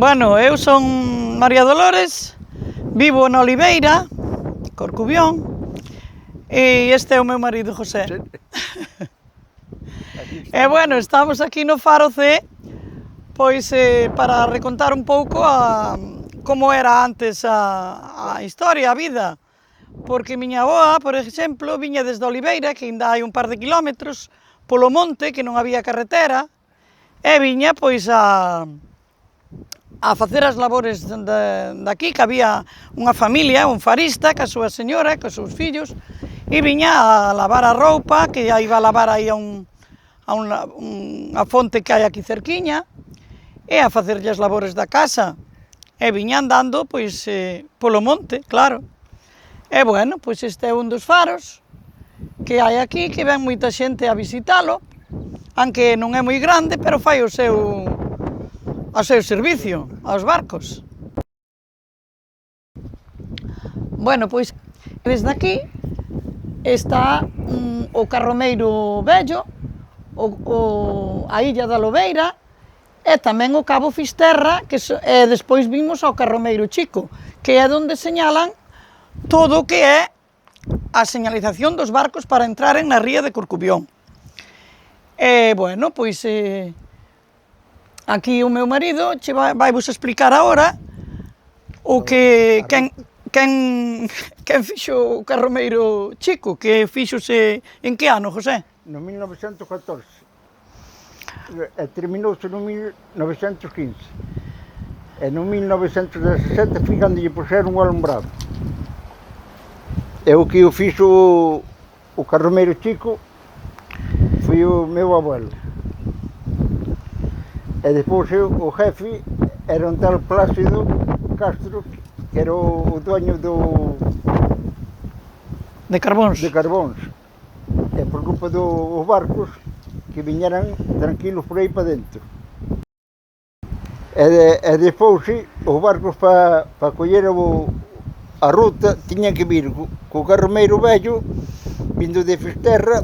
Bueno, eu son María Dolores, vivo na Oliveira, Corcubión, e este é o meu marido José. E bueno, estamos aquí no Faro C, pois para recontar un pouco como era antes a historia, a vida. Porque miña avoa, por exemplo, viña desde Oliveira, que ainda hai un par de kilómetros, polo monte, que non había carretera, e viña pois a facer as labores daqui, que había unha familia, un farista, ca súa señora, cos seus fillos, e viña a lavar a roupa, que a iba a lavar aí a unha fonte que hai aquí cerquiña, e a facerlle as labores da casa, e viña andando, pois, polo monte, claro. E bueno, pois este é un dos faros que hai aquí, que ven moita xente a visitalo, aunque non é moi grande, pero fai o seu servicio aos barcos. Bueno, pois desde aquí está o Carromeiro Vello, a illa da Lobeira, e tamén o Cabo Fisterra, e despois vimos ao Carromeiro Chico, que é onde señalan todo o que é a señalización dos barcos para entraren na ría de Corcubión. E, bueno, pois, aquí o meu marido vai vos explicar agora o que quen fixo o Carromeiro Chico, que fixose en que ano, José? No 1914, e terminouse no 1915. E no 1917 foi cando lle puxeron o alumbrado. E o que o fixo o Carromeiro Chico foi o meu abuelo. E depois o jefe era un tal Plácido Castro, que era o dueño de Carbóns. E por culpa dos barcos que viñeran tranquilos por aí para dentro. E depois os barcos para coller a ruta tiñan que vir co Carromeiro Vello, vindo de Fisterra,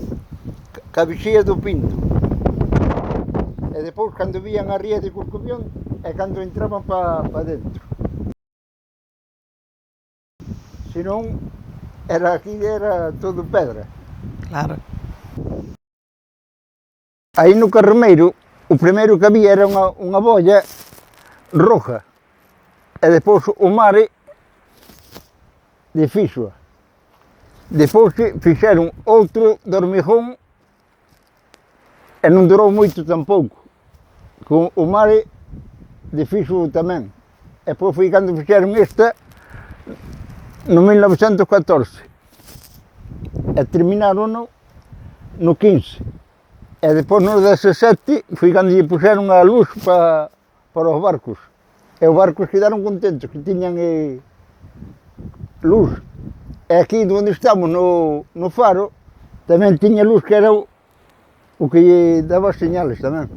ca Vixía do Pinto. E depois, cando vían a ría de Corcubión, é cando entraban para dentro. Senón, aquí era todo pedra. Claro. Aí no Carromeiro, o primeiro que había era unha boia roja. E depois o mare de fíxoa. Depois fixeron outro de hormigón e non durou moito tampouco. Con o mare de fíxoa tamén. E depois foi cando fixeron esta no 1914. E terminaron no 15. E depois no 17 foi cando lle puxeron a luz para os barcos. E os barcos quedaron contentos, que tiñan luz. E aquí onde estamos, no faro, tamén tiña luz, que era o que lle daba as señales tamén.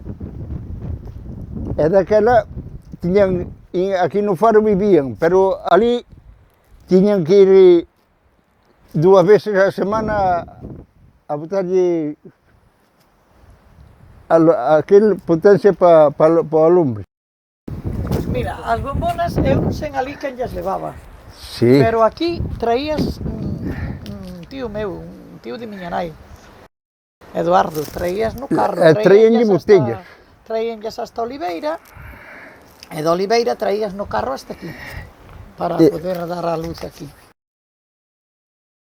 E daquela tiñan, aquí no faro vivían, pero ali tiñan que ir 2 veces a semana a botarlle aquel potencia para o alumbre. Pois mira, as bombonas eu non sei ali quen llas levaba. Sí. Pero aquí traías un tío meu, un tío de miña nai, Eduardo, traías no carro. Traíanlle botellas. Traíanllas hasta Oliveira, e de Oliveira traías no carro hasta aquí, para poder dar a luz aquí.